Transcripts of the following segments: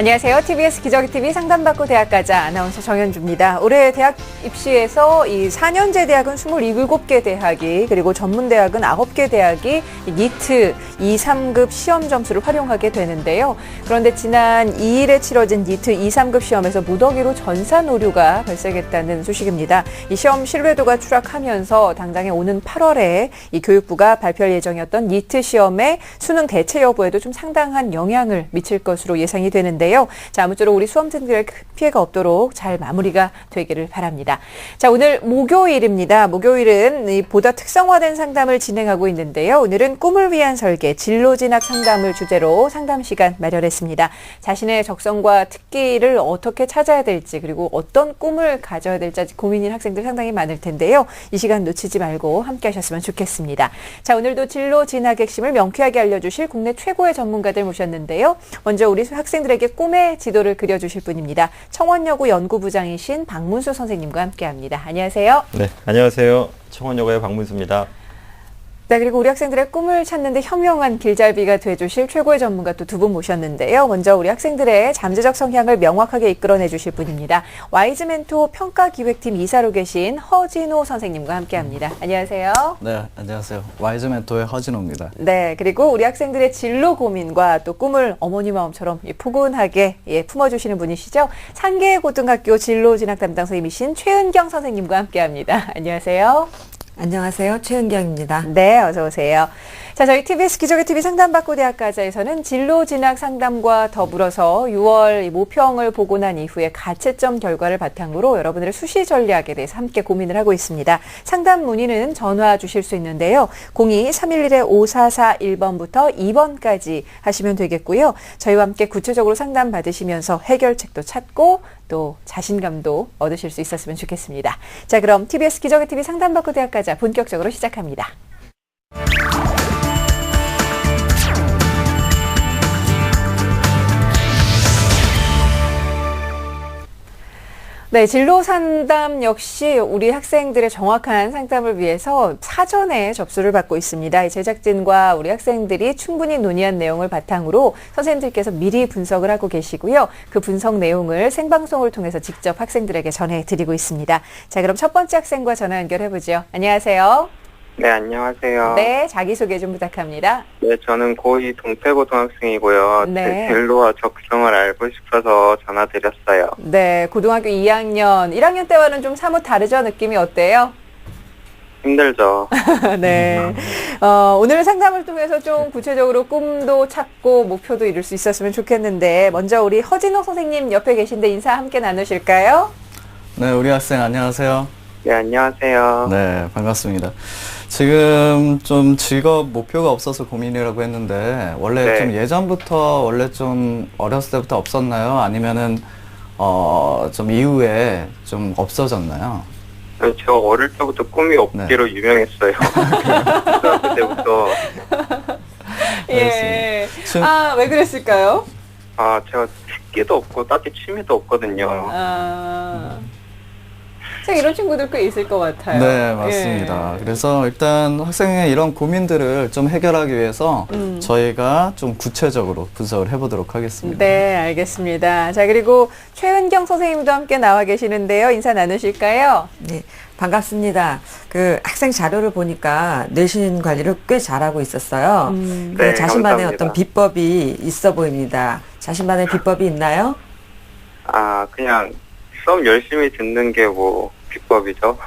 안녕하세요. TBS 기저귀TV 상담받고 대학 가자 아나운서 정현주입니다. 올해 대학 입시에서 이 4년제 대학은 27개 대학이 그리고 전문대학은 9개 대학이 니트 2, 3급 시험 점수를 활용하게 되는데요. 그런데 지난 2일에 치러진 니트 2, 3급 시험에서 무더기로 전산 오류가 발생했다는 소식입니다. 이 시험 신뢰도가 추락하면서 당장에 오는 8월에 이 교육부가 발표할 예정이었던 니트 시험의 수능 대체 여부에도 좀 상당한 영향을 미칠 것으로 예상이 되는데요. 자, 아무쪼록 우리 수험생들의 피해가 없도록 잘 마무리가 되기를 바랍니다. 자, 오늘 목요일입니다. 목요일은 보다 특성화된 상담을 진행하고 있는데요. 오늘은 꿈을 위한 설계, 진로 진학 상담을 주제로 상담 시간 마련했습니다. 자신의 적성과 특기를 어떻게 찾아야 될지 그리고 어떤 꿈을 가져야 될지 고민인 학생들 상당히 많을 텐데요. 이 시간 놓치지 말고 함께 하셨으면 좋겠습니다. 자, 오늘도 진로 진학 핵심을 명쾌하게 알려주실 국내 최고의 전문가들 모셨는데요. 먼저 우리 학생들에게 꿈의 지도를 그려주실 분입니다. 청원여고 연구부장이신 박문수 선생님과 함께합니다. 안녕하세요. 네, 안녕하세요. 청원여고의 박문수입니다. 네, 그리고 우리 학생들의 꿈을 찾는 데 현명한 길잡이가 돼주실 최고의 전문가 또 두 분 모셨는데요. 먼저 우리 학생들의 잠재적 성향을 명확하게 이끌어내 주실 분입니다. 와이즈멘토 평가기획팀 이사로 계신 허진호 선생님과 함께합니다. 안녕하세요. 네, 안녕하세요. 와이즈멘토의 허진호입니다. 네, 그리고 우리 학생들의 진로 고민과 또 꿈을 어머니 마음처럼 포근하게 품어주시는 분이시죠. 상계고등학교 진로 진학 담당 선생님이신 최은경 선생님과 함께합니다. 안녕하세요. 안녕하세요. 최은경입니다. 네, 어서 오세요. 자, 저희 TBS 기저귀TV 상담받고 대학 가자에서는 진로 진학 상담과 더불어서 6월 모평을 보고 난 이후에 가채점 결과를 바탕으로 여러분들의 수시 전략에 대해서 함께 고민을 하고 있습니다. 상담 문의는 전화 주실 수 있는데요. 02-311-5441번부터 2번까지 하시면 되겠고요. 저희와 함께 구체적으로 상담 받으시면서 해결책도 찾고 또 자신감도 얻으실 수 있었으면 좋겠습니다. 자, 그럼 TBS 기저귀TV 상담받고 대학 가자 본격적으로 시작합니다. 네, 진로 상담 역시 우리 학생들의 정확한 상담을 위해서 사전에 접수를 받고 있습니다. 제작진과 우리 학생들이 충분히 논의한 내용을 바탕으로 선생님들께서 미리 분석을 하고 계시고요. 그 분석 내용을 생방송을 통해서 직접 학생들에게 전해드리고 있습니다. 자, 그럼 첫 번째 학생과 전화 연결해보죠. 안녕하세요. 네, 안녕하세요. 네, 자기소개 좀 부탁합니다. 네, 저는 고2 동태고등학생이고요. 네. 제 진로와 적성을 알고 싶어서 전화드렸어요. 네, 고등학교 2학년, 1학년 때와는 좀 사뭇 다르죠? 느낌이 어때요? 힘들죠. 네. 오늘 상담을 통해서 좀 구체적으로 꿈도 찾고 목표도 이룰 수 있었으면 좋겠는데, 먼저 우리 허진호 선생님 옆에 계신데 인사 함께 나누실까요? 네, 우리 학생 안녕하세요. 네, 안녕하세요. 네, 반갑습니다. 지금 좀 직업 목표가 없어서 고민이라고 했는데 원래 네. 좀 예전부터 원래 좀 어렸을 때부터 없었나요? 아니면은 좀 이후에 좀 없어졌나요? 저 어릴 때부터 꿈이 없기로 유명했어요. 고등학교 때부터. 예. 지금- 아, 왜 그랬을까요? 제가 특기도 없고 딱히 취미도 없거든요. 자, 이런 친구들 꽤 있을 것 같아요. 네, 맞습니다. 예. 그래서 일단 학생의 이런 고민들을 좀 해결하기 위해서 저희가 좀 구체적으로 분석을 해보도록 하겠습니다. 네, 알겠습니다. 자, 그리고 최은경 선생님도 함께 나와 계시는데요. 인사 나누실까요? 네, 반갑습니다. 그 학생 자료를 보니까 내신 관리를 꽤 잘하고 있었어요. 그 네, 자신만의 감사합니다. 어떤 비법이 있어 보입니다. 자신만의 비법이 있나요? 그냥 수업 열심히 듣는 게 뭐 비법이죠.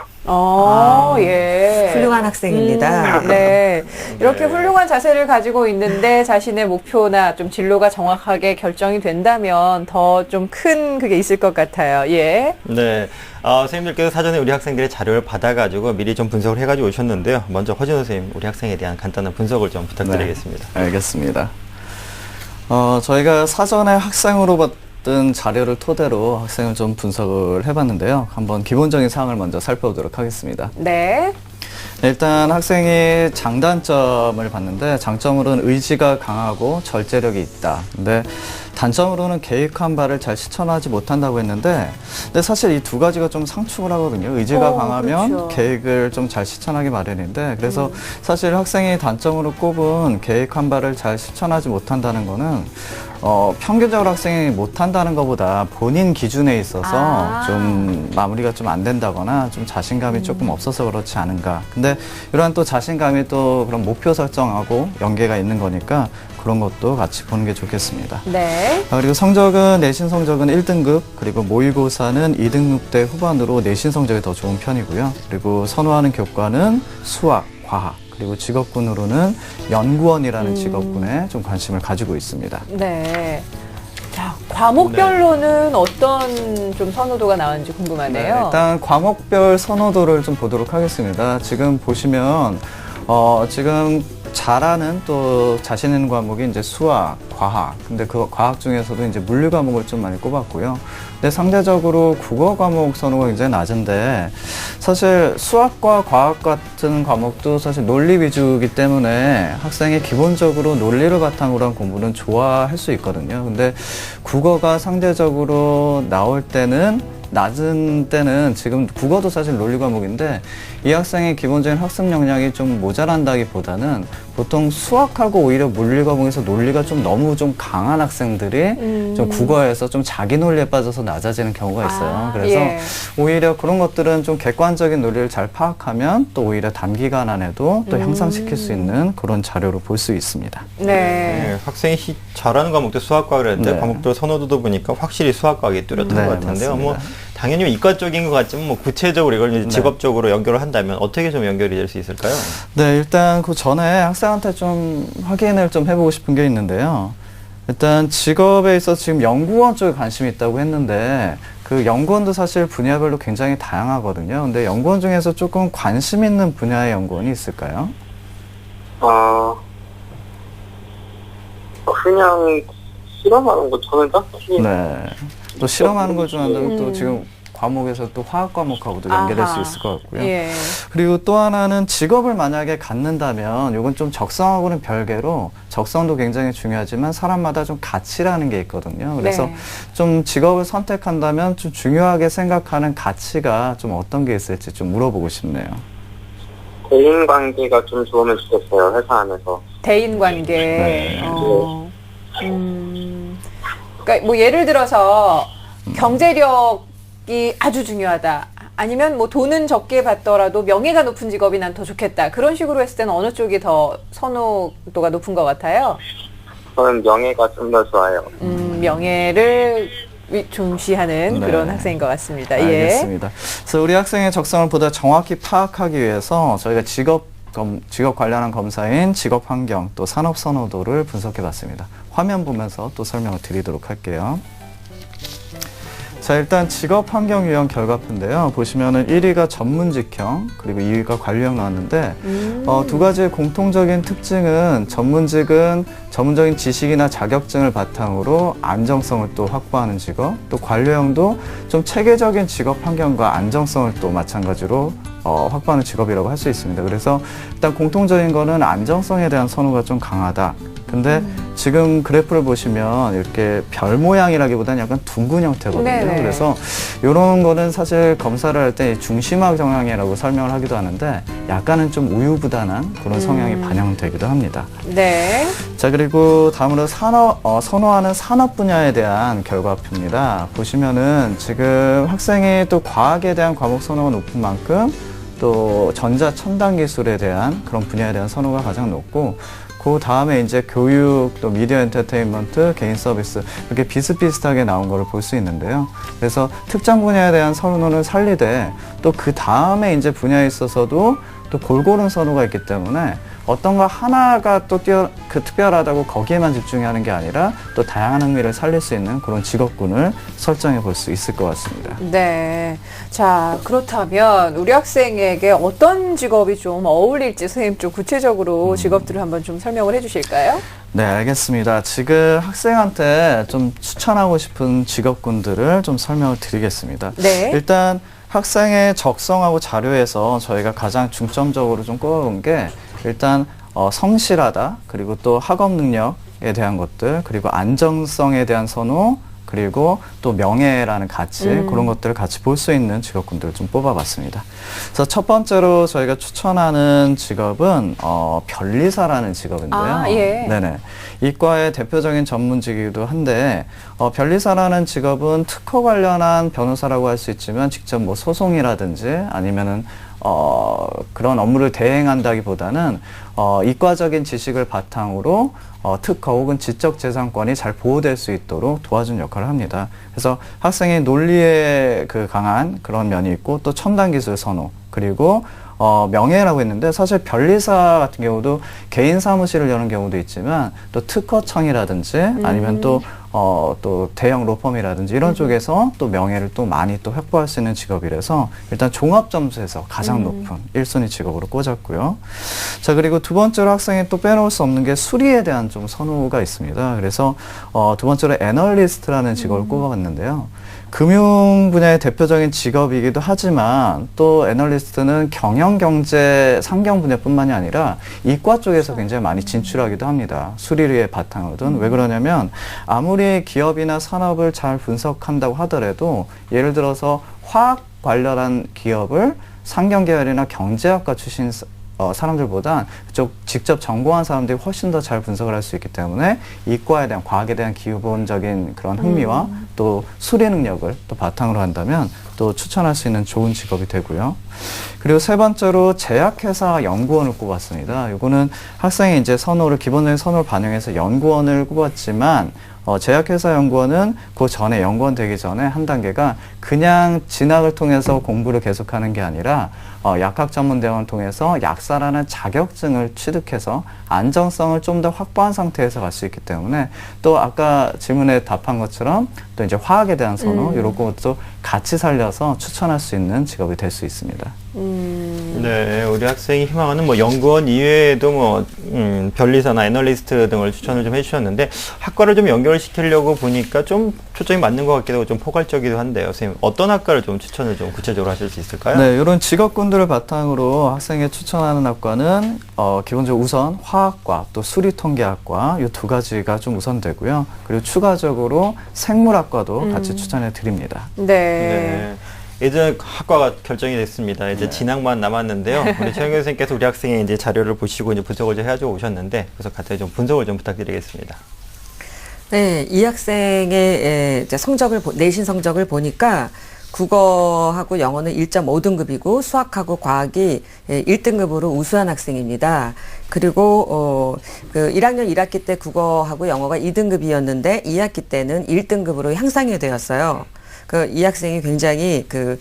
예. 훌륭한 학생입니다. 네. 이렇게 훌륭한 자세를 가지고 있는데 자신의 목표나 좀 진로가 정확하게 결정이 된다면 더 좀 큰 그게 있을 것 같아요. 예. 네, 선생님들께서 사전에 우리 학생들의 자료를 받아가지고 미리 좀 분석을 해가지고 오셨는데요. 먼저 허진호 선생님, 우리 학생에 대한 간단한 분석을 좀 부탁드리겠습니다. 네, 알겠습니다. 저희가 사전에 학생으로 받은 자료를 토대로 학생을 좀 분석을 해봤는데요. 한번 기본적인 사항을 먼저 살펴보도록 하겠습니다. 네. 일단 학생이 장단점을 봤는데 장점으로는 의지가 강하고 절제력이 있다. 근데 단점으로는 계획한 바를 잘 실천하지 못한다고 했는데 근데 사실 이 두 가지가 좀 상충을 하거든요. 의지가 강하면 그렇죠. 계획을 좀 잘 실천하기 마련인데 그래서 사실 학생이 단점으로 꼽은 계획한 바를 잘 실천하지 못한다는 거는 평균적으로 학생이 못한다는 것보다 본인 기준에 있어서 좀 마무리가 좀 안 된다거나 좀 자신감이 조금 없어서 그렇지 않은가. 근데 이러한 또 자신감이 또 그런 목표 설정하고 연계가 있는 거니까 그런 것도 같이 보는 게 좋겠습니다. 네. 그리고 성적은 내신 성적은 1등급, 그리고 모의고사는 2등급대 후반으로 내신 성적이 더 좋은 편이고요. 그리고 선호하는 교과는 수학, 과학, 그리고 직업군으로는 연구원이라는 직업군에 좀 관심을 가지고 있습니다. 네. 자, 과목별로는 어떤 좀 선호도가 나왔는지 궁금하네요. 일단 과목별 선호도를 좀 보도록 하겠습니다. 지금 보시면 지금 잘하는 또 자신 있는 과목이 이제 수학, 과학. 근데 그 과학 중에서도 이제 물리 과목을 좀 많이 꼽았고요. 근데 상대적으로 국어 과목 선호가 굉장히 낮은데, 사실 수학과 과학 같은 과목도 사실 논리 위주이기 때문에 학생이 기본적으로 논리를 바탕으로 한 공부는 좋아할 수 있거든요. 근데 국어가 상대적으로 나올 때는 낮은 때는 지금 국어도 사실 논리 과목인데 이 학생의 기본적인 학습 역량이 좀 모자란다기보다는 보통 수학하고 오히려 물리 과목에서 논리가 좀 너무 좀 강한 학생들이 좀 국어에서 좀 자기 논리에 빠져서 낮아지는 경우가 있어요. 그래서 예. 오히려 그런 것들은 좀 객관적인 논리를 잘 파악하면 또 오히려 단기간 안에도 또 향상시킬 수 있는 그런 자료로 볼 수 있습니다. 네. 네, 학생이 잘하는 과목도 수학과 그랬는데 네. 과목별 선호도도 보니까 확실히 수학과학이 뚜렷한 네, 것 같은데요. 맞습니다. 뭐 당연히 이과 쪽인 것 같지만 뭐 구체적으로 이걸 이제 직업적으로 연결을 한다면 어떻게 좀 연결이 될 수 있을까요? 네, 일단 그 전에 학생한테 좀 확인을 좀 해보고 싶은 게 있는데요. 일단 직업에 있어서 지금 연구원 쪽에 관심이 있다고 했는데 그 연구원도 사실 분야별로 굉장히 다양하거든요. 근데 연구원 중에서 조금 관심 있는 분야의 연구원이 있을까요? 그냥 실험하는 거 저는 딱히 네. 또 실험하는 걸 좋아한다면 또 지금 과목에서 또 화학 과목하고도 연계될 수 있을 것 같고요. 예. 그리고 또 하나는 직업을 만약에 갖는다면 이건 좀 적성하고는 별개로 적성도 굉장히 중요하지만 사람마다 좀 가치라는 게 있거든요. 그래서 네. 좀 직업을 선택한다면 좀 중요하게 생각하는 가치가 좀 어떤 게 있을지 좀 물어보고 싶네요. 대인 관계가 좀 좋으면 좋겠어요, 회사 안에서. 대인 관계. 네. 그러니까 뭐 예를 들어서 경제력이 아주 중요하다. 아니면 뭐 돈은 적게 받더라도 명예가 높은 직업이 난 더 좋겠다. 그런 식으로 했을 때는 어느 쪽이 더 선호도가 높은 것 같아요? 저는 명예가 좀 더 좋아요. 명예를 중시하는 네. 그런 학생인 것 같습니다. 알겠습니다. 그래서 우리 학생의 적성을 보다 정확히 파악하기 위해서 저희가 직업 관련한 검사인 직업 환경 또 산업 선호도를 분석해 봤습니다. 화면 보면서 또 설명을 드리도록 할게요. 자, 일단 직업 환경 유형 결과표인데요. 보시면은 1위가 전문직형, 그리고 2위가 관리형 나왔는데, 두 가지의 공통적인 특징은 전문직은 전문적인 지식이나 자격증을 바탕으로 안정성을 또 확보하는 직업, 또 관리형도 좀 체계적인 직업 환경과 안정성을 또 마찬가지로 확보하는 직업이라고 할 수 있습니다. 그래서 일단 공통적인 거는 안정성에 대한 선호가 좀 강하다. 근데 지금 그래프를 보시면 이렇게 별 모양이라기보다는 약간 둥근 형태거든요. 네네. 그래서 이런 거는 사실 검사를 할 때 중심학 성향이라고 설명을 하기도 하는데 약간은 좀 우유부단한 그런 성향이 반영되기도 합니다. 네. 자, 그리고 다음으로 선호하는 산업 분야에 대한 결과표입니다. 보시면은 지금 학생이 또 과학에 대한 과목 선호가 높은 만큼 또 전자 첨단 기술에 대한 그런 분야에 대한 선호가 가장 높고, 그 다음에 이제 교육, 또 미디어 엔터테인먼트, 개인 서비스 이렇게 비슷비슷하게 나온 거를 볼 수 있는데요. 그래서 특정 분야에 대한 선호는 살리되 또 그 다음에 이제 분야에 있어서도 또 골고루 선호가 있기 때문에 어떤가 하나가 또 특별하다고 거기에만 집중하는 게 아니라 또 다양한 흥미를 살릴 수 있는 그런 직업군을 설정해 볼 수 있을 것 같습니다. 네. 자, 그렇다면 우리 학생에게 어떤 직업이 좀 어울릴지 선생님 좀 구체적으로 직업들을 한번 좀 설명을 해 주실까요? 네, 알겠습니다. 지금 학생한테 좀 추천하고 싶은 직업군들을 좀 설명을 드리겠습니다. 네. 일단 학생의 적성하고 자료에서 저희가 가장 중점적으로 좀 꼽아본 게 일단 성실하다, 그리고 또 학업 능력에 대한 것들, 그리고 안정성에 대한 선호, 그리고 또 명예라는 가치 그런 것들을 같이 볼 수 있는 직업군들을 좀 뽑아봤습니다. 그래서 첫 번째로 저희가 추천하는 직업은 변리사라는 직업인데요. 아, 예. 네네. 이과의 대표적인 전문직이기도 한데 변리사라는 직업은 특허 관련한 변호사라고 할 수 있지만 직접 뭐 소송이라든지 아니면은 그런 업무를 대행한다기보다는 이과적인 지식을 바탕으로 특허 혹은 지적재산권이 잘 보호될 수 있도록 도와준 역할을 합니다. 그래서 학생의 논리에 그 강한 그런 면이 있고 또 첨단 기술 선호 그리고 명예라고 했는데 사실 변리사 같은 경우도 개인 사무실을 여는 경우도 있지만 또 특허청이라든지 아니면 또 대형 로펌이라든지 이런 쪽에서 또 명예를 또 많이 또 확보할 수 있는 직업이라서 일단 종합 점수에서 가장 높은 1순위 직업으로 꽂았고요. 자, 그리고 두 번째로 학생이 또 빼놓을 수 없는 게 수리에 대한 좀 선호가 있습니다. 그래서 두 번째로 애널리스트라는 직업을 꼽아봤는데요. 금융 분야의 대표적인 직업이기도 하지만 또 애널리스트는 경영, 경제, 상경 분야뿐만이 아니라 이과 쪽에서 굉장히 많이 진출하기도 합니다. 수리의 바탕으로 둔. 왜 그러냐면 아무리 기업이나 산업을 잘 분석한다고 하더라도 예를 들어서 화학 관련한 기업을 상경 계열이나 경제학과 출신 사람들보다 그쪽 직접 전공한 사람들이 훨씬 더 잘 분석을 할 수 있기 때문에 이과에 대한 과학에 대한 기본적인 그런 흥미와 또 수리 능력을 또 바탕으로 한다면 또 추천할 수 있는 좋은 직업이 되고요. 그리고 세 번째로 제약회사 연구원을 꼽았습니다. 이거는 학생의 이제 선호를 기본적인 선호를 반영해서 연구원을 꼽았지만 제약회사 연구원은 그 전에 연구원 되기 전에 한 단계가 그냥 진학을 통해서 공부를 계속하는 게 아니라 약학전문대원을 통해서 약사라는 자격증을 취득해서 안정성을 좀 더 확보한 상태에서 갈 수 있기 때문에 또 아까 질문에 답한 것처럼 또 이제 화학에 대한 선호 이런 것도 같이 살려서 추천할 수 있는 직업이 될 수 있습니다. 네, 우리 학생이 희망하는 뭐 연구원 이외에도 뭐 변리사나 애널리스트 등을 추천을 좀 해주셨는데 학과를 좀 연결시키려고 보니까 좀 초점이 맞는 것 같기도 하고 좀 포괄적이기도 한데요. 선생님 어떤 학과를 좀 추천을 좀 구체적으로 하실 수 있을까요? 네, 이런 직업군들을 바탕으로 학생이 추천하는 학과는 기본적으로 우선 화학과 또 수리통계학과 이 두 가지가 좀 우선되고요. 그리고 추가적으로 생물학과도 같이 추천해 드립니다. 네. 이제 학과가 결정이 됐습니다. 이제 진학만 남았는데요. 우리 최영규 선생님께서 우리 학생의 이제 자료를 보시고 이제 분석을 좀 해가지고 오셨는데, 그래서 같이 좀 분석을 좀 부탁드리겠습니다. 네, 이 학생의 이제 내신 성적을 보니까 국어하고 영어는 1.5등급이고 수학하고 과학이 1등급으로 우수한 학생입니다. 그리고 그 1학년 1학기 때 국어하고 영어가 2등급이었는데 2학기 때는 1등급으로 향상이 되었어요. 이 학생이 굉장히 그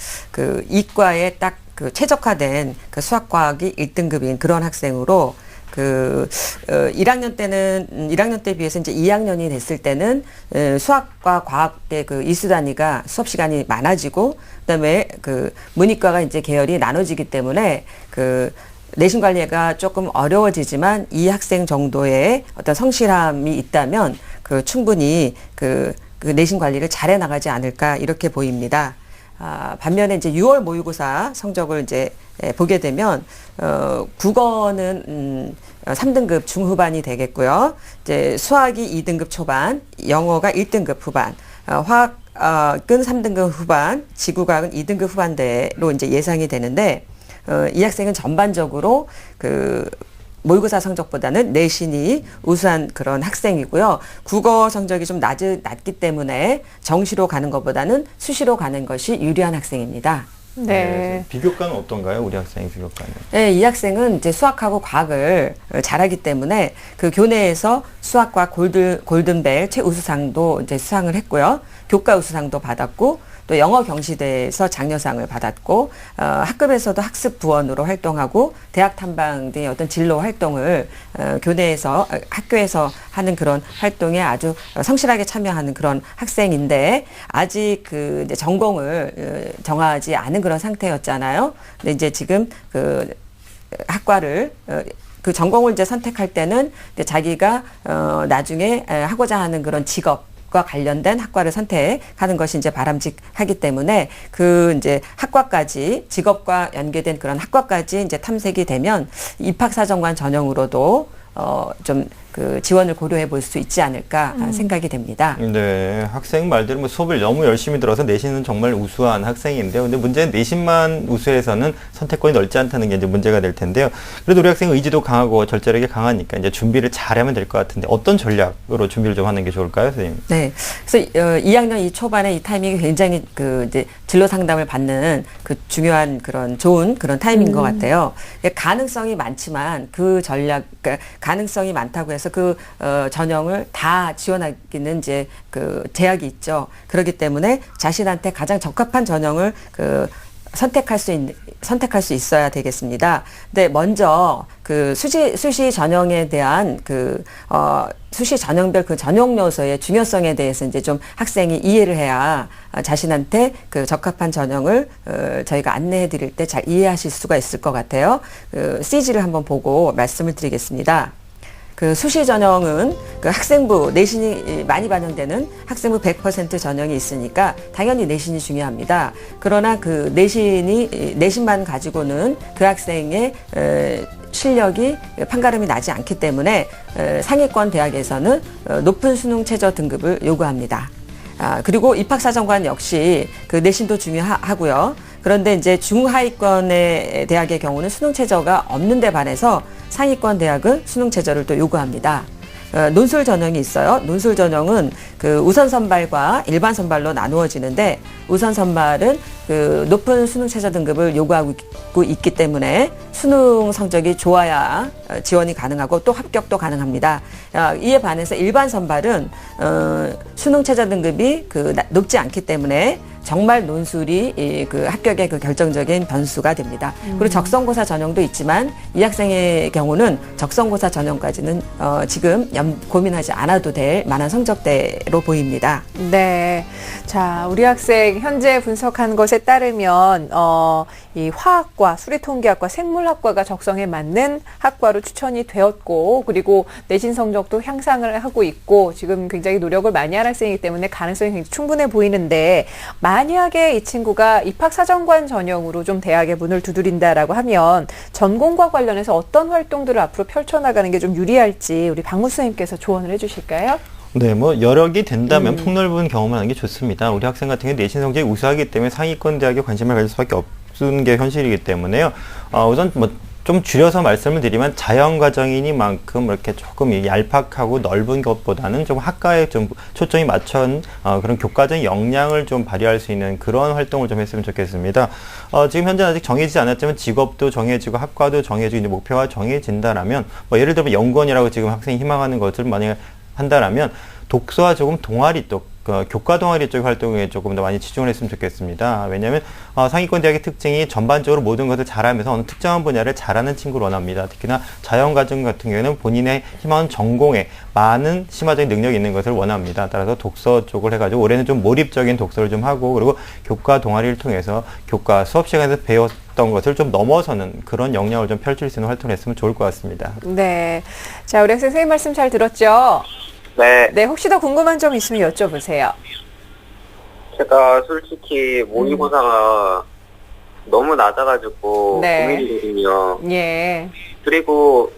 이과에 딱 그 최적화된 그 수학과학이 1등급인 그런 학생으로 1학년 때 비해서 이제 2학년이 됐을 때는 수학과 과학의 그 이수 단위가 수업 시간이 많아지고 그다음에 그 문이과가 이제 계열이 나눠지기 때문에 내신 관리가 조금 어려워지지만 이 학생 정도의 어떤 성실함이 있다면 충분히 내신 관리를 잘해 나가지 않을까 이렇게 보입니다. 반면에 이제 6월 모의고사 성적을 이제 보게 되면 국어는 3등급 중후반이 되겠고요. 이제 수학이 2등급 초반, 영어가 1등급 후반, 화학은 3등급 후반, 지구과학은 2등급 후반대로 이제 예상이 되는데 이 학생은 전반적으로 모의고사 성적보다는 내신이 우수한 그런 학생이고요. 국어 성적이 좀 낮기 때문에 정시로 가는 것보다는 수시로 가는 것이 유리한 학생입니다. 네. 비교과는 어떤가요? 우리 학생의 비교과는? 네, 이 학생은 이제 수학하고 과학을 잘하기 때문에 그 교내에서 수학과 골든벨 최우수상도 이제 수상을 했고요. 교과 우수상도 받았고 또 영어 경시대에서 장려상을 받았고 학급에서도 학습 부원으로 활동하고 대학 탐방 등의 어떤 진로 활동을 교내에서 학교에서 하는 그런 활동에 아주 성실하게 참여하는 그런 학생인데 아직 이제 전공을 정하지 않은 그런 상태였잖아요. 근데 이제 지금 학과를 전공을 이제 선택할 때는 이제 자기가 나중에 하고자 하는 그런 직업 과 관련된 학과를 선택하는 것이 이제 바람직하기 때문에 이제 학과까지 직업과 연계된 그런 학과까지 이제 탐색이 되면 입학사정관 전형으로도 좀 그 지원을 고려해 볼 수 있지 않을까 생각이 됩니다. 네, 학생 말대로 뭐 수업을 너무 열심히 들어서 내신은 정말 우수한 학생인데요. 근데 문제는 내신만 우수해서는 선택권이 넓지 않다는 게 이제 문제가 될 텐데요. 그래도 우리 학생 의지도 강하고 절제력이 강하니까 이제 준비를 잘하면 될 것 같은데 어떤 전략으로 준비를 좀 하는 게 좋을까요, 선생님? 네. 그래서 2학년 이 초반에 이 타이밍이 굉장히 그 이제 진로 상담을 받는 그 중요한 그런 좋은 그런 타이밍인 것 같아요. 가능성이 많지만 그 전략, 그러니까 가능성이 많다고 해서 그 전형을 다 지원하기는 이제 그 제약이 있죠. 그렇기 때문에 자신한테 가장 적합한 전형을 그 선택할 수 있어야 되겠습니다. 근데 먼저 그 수시 전형에 대한 수시 전형별 그 전형 요소의 중요성에 대해서 이제 좀 학생이 이해를 해야 자신한테 그 적합한 전형을 저희가 안내해 드릴 때 잘 이해하실 수가 있을 것 같아요. 그 CG를 한번 보고 말씀을 드리겠습니다. 그 수시 전형은 그 학생부 내신이 많이 반영되는 학생부 100% 전형이 있으니까 당연히 내신이 중요합니다. 그러나 그 내신만 가지고는 그 학생의 실력이 판가름이 나지 않기 때문에 상위권 대학에서는 높은 수능 최저 등급을 요구합니다. 그리고 입학사정관 역시 그 내신도 중요하고요. 그런데 이제 중하위권의 대학의 경우는 수능 최저가 없는 데 반해서 상위권 대학은 수능 최저를 또 요구합니다. 논술 전형이 있어요. 논술 전형은 그 우선 선발과 일반 선발로 나누어지는데 우선 선발은 그 높은 수능 최저 등급을 요구하고 있기 때문에 수능 성적이 좋아야 지원이 가능하고 또 합격도 가능합니다. 이에 반해서 일반 선발은 수능 최저 등급이 높지 않기 때문에 정말 논술이 그 합격의 그 결정적인 변수가 됩니다. 그리고 적성고사 전형도 있지만 이 학생의 경우는 적성고사 전형까지는 지금 고민하지 않아도 될 만한 성적대로 보입니다. 네. 자, 우리 학생 현재 분석한 것에 따르면 이 화학과, 수리통계학과, 생물학과가 적성에 맞는 학과로 추천이 되었고, 그리고 내신 성적도 향상을 하고 있고, 지금 굉장히 노력을 많이 한 학생이기 때문에 가능성이 굉장히 충분해 보이는데, 만약에 이 친구가 입학사정관 전형으로 좀 대학의 문을 두드린다라고 하면 전공과 관련해서 어떤 활동들을 앞으로 펼쳐나가는 게 좀 유리할지 우리 박무 선생님께서 조언을 해주실까요? 네, 뭐 여력이 된다면 폭넓은 경험을 하는 게 좋습니다. 우리 학생 같은 경우 내신 성적이 우수하기 때문에 상위권 대학에 관심을 가질 수밖에 없는 게 현실이기 때문에요. 우선 뭐 좀 줄여서 말씀을 드리면 자연과정이니만큼 이렇게 조금 얄팍하고 넓은 것보다는 좀 학과에 좀 초점이 맞춘 그런 교과적인 역량을 좀 발휘할 수 있는 그런 활동을 좀 했으면 좋겠습니다. 지금 현재 아직 정해지지 않았지만 직업도 정해지고 학과도 정해지고 이제 목표가 정해진다라면 뭐 예를 들면 연구원이라고 지금 학생이 희망하는 것을 만약에 한다라면 독서와 조금 동아리 교과 동아리 쪽 활동에 조금 더 많이 집중을 했으면 좋겠습니다. 왜냐하면 상위권 대학의 특징이 전반적으로 모든 것을 잘하면서 어느 특정한 분야를 잘하는 친구를 원합니다. 특히나 자연과정 같은 경우에는 본인의 희망하는 전공에 많은 심화적인 능력이 있는 것을 원합니다. 따라서 독서 쪽을 해가지고 올해는 좀 몰입적인 독서를 좀 하고 그리고 교과 동아리를 통해서 교과 수업 시간에서 배웠던 것을 좀 넘어서는 그런 역량을 좀 펼칠 수 있는 활동을 했으면 좋을 것 같습니다. 네. 자, 우리 학생 선생님 말씀 잘 들었죠? 네. 네, 혹시 더 궁금한 점 있으면 여쭤보세요. 제가 솔직히 모의고사가 너무 낮아가지고 네. 고민이거든요. 예. 그리고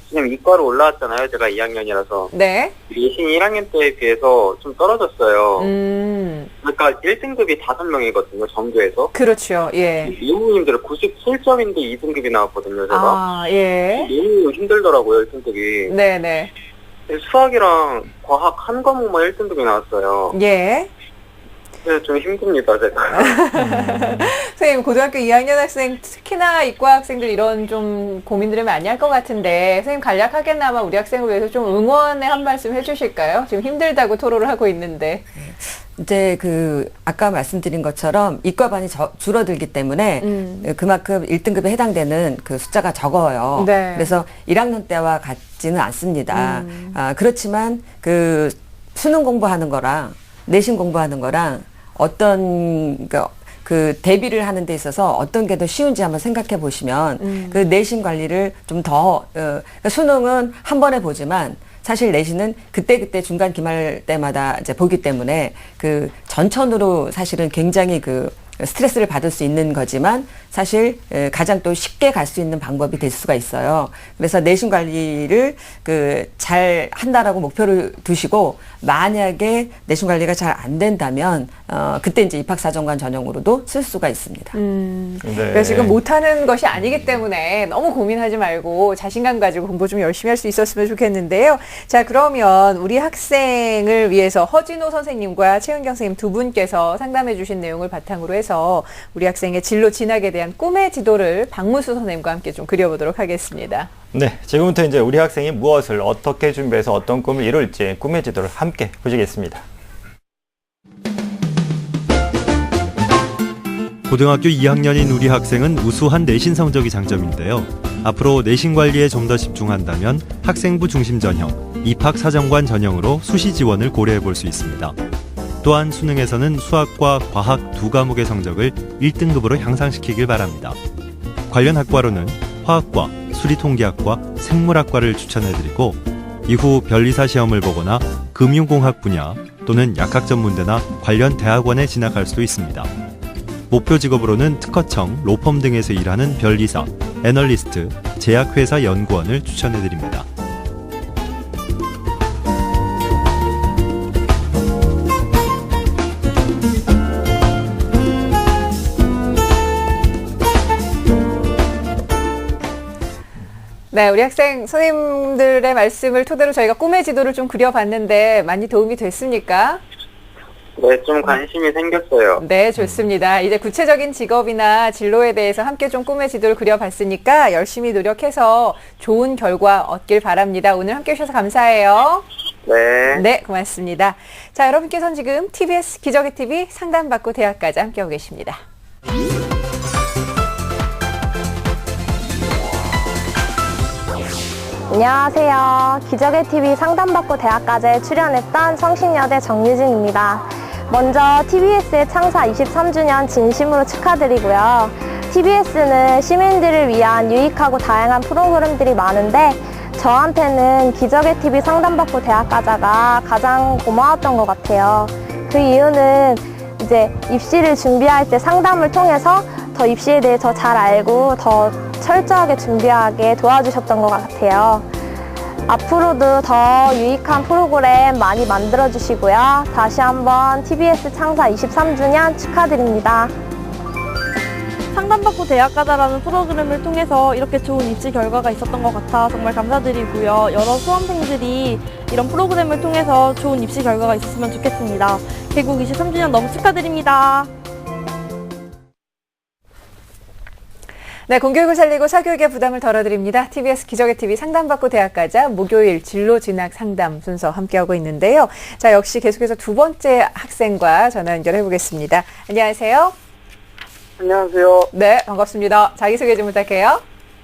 지금 이과로 올라왔잖아요. 제가 2학년이라서. 네. 예신 1학년 때에 비해서 좀 떨어졌어요. 그러니까 1등급이 5명이거든요. 전교에서. 그렇죠. 예. 미호님들은 97점인데 2등급이 나왔거든요. 제가. 아, 예. 너무 힘들더라고요. 1등급이. 네네. 수학이랑 과학 한 과목만 1등급이 나왔어요. 예. 그래서 좀 힘듭니다, 제가. 선생님, 고등학교 2학년 학생, 특히나 이과 학생들 이런 좀 고민들을 많이 할 것 같은데, 선생님 간략하게나마 우리 학생을 위해서 좀 응원의 한 말씀 해주실까요? 지금 힘들다고 토로를 하고 있는데. 이제 아까 말씀드린 것처럼 이과반이 줄어들기 때문에 그만큼 1등급에 해당되는 그 숫자가 적어요. 네. 그래서 1학년 때와 같지는 않습니다. 그렇지만 수능 공부하는 거랑 내신 공부하는 거랑 그 대비를 하는 데 있어서 어떤 게 더 쉬운지 한번 생각해 보시면 그 내신 관리를 좀 더 그러니까 수능은 한 번에 보지만 사실 내신은 그때 중간 기말 때마다 이제 보기 때문에 그 전천후로 사실은 굉장히 스트레스를 받을 수 있는 거지만 사실 가장 또 쉽게 갈 수 있는 방법이 될 수가 있어요. 그래서 내신 관리를 잘 한다라고 목표를 두시고 만약에 내신 관리가 잘 안 된다면 그때 이제 입학사정관 전형으로도 쓸 수가 있습니다. 네. 그러니까 지금 못하는 것이 아니기 때문에 너무 고민하지 말고 자신감 가지고 공부 좀 열심히 할 수 있었으면 좋겠는데요. 자, 그러면 우리 학생을 위해서 허진호 선생님과 최은경 선생님 두 분께서 상담해 주신 내용을 바탕으로 해서 우리 학생의 진로 진학에 대한 꿈의 지도를 박문수 선생님과 함께 좀 그려보도록 하겠습니다. 네, 지금부터 이제 우리 학생이 무엇을 어떻게 준비해서 어떤 꿈을 이룰지 꿈의 지도를 함께 보시겠습니다. 고등학교 2학년인 우리 학생은 우수한 내신 성적이 장점인데요. 앞으로 내신 관리에 좀 더 집중한다면 학생부 중심 전형, 입학사정관 전형으로 수시 지원을 고려해 볼 수 있습니다. 또한 수능에서는 수학과 과학 두 과목의 성적을 1등급으로 향상시키길 바랍니다. 관련 학과로는 화학과, 수리통계학과, 생물학과를 추천해드리고 이후 변리사 시험을 보거나 금융공학 분야 또는 약학전문대나 관련 대학원에 진학할 수도 있습니다. 목표 직업으로는 특허청, 로펌 등에서 일하는 변리사, 애널리스트, 제약회사 연구원을 추천해드립니다. 네, 우리 학생 선생님들의 말씀을 토대로 저희가 꿈의 지도를 좀 그려봤는데 많이 도움이 됐습니까? 네, 좀 관심이 생겼어요. 네, 좋습니다. 이제 구체적인 직업이나 진로에 대해서 함께 좀 꿈의 지도를 그려봤으니까 열심히 노력해서 좋은 결과 얻길 바랍니다. 오늘 함께 해주셔서 감사해요. 네. 네, 고맙습니다. 자, 여러분께서는 지금 TBS 기적의 TV 상담받고 대학까지 함께하고 계십니다. 안녕하세요. 기적의 TV 상담받고 대학까지에 출연했던 성신여대 정유진입니다. 먼저 TBS의 창사 23주년 진심으로 축하드리고요. TBS는 시민들을 위한 유익하고 다양한 프로그램들이 많은데 저한테는 기적의 TV 상담받고 대학가자가 가장 고마웠던 것 같아요. 그 이유는 이제 입시를 준비할 때 상담을 통해서 더 입시에 대해서 잘 알고 더 철저하게 준비하게 도와주셨던 것 같아요. 앞으로도 더 유익한 프로그램 많이 만들어주시고요. 다시 한번 TBS 창사 23주년 축하드립니다. 상담받고 대학가자라는 프로그램을 통해서 이렇게 좋은 입시 결과가 있었던 것 같아 정말 감사드리고요. 여러 수험생들이 이런 프로그램을 통해서 좋은 입시 결과가 있었으면 좋겠습니다. 개국 23주년 너무 축하드립니다. 네, 공교육을 살리고 사교육의 부담을 덜어드립니다. TBS 기적의 TV 상담받고 대학가자 목요일 진로 진학 상담 순서 함께하고 있는데요. 자, 역시 계속해서 두 번째 학생과 전화 연결해 보겠습니다. 안녕하세요. 안녕하세요. 네, 반갑습니다. 자기소개 좀 부탁해요.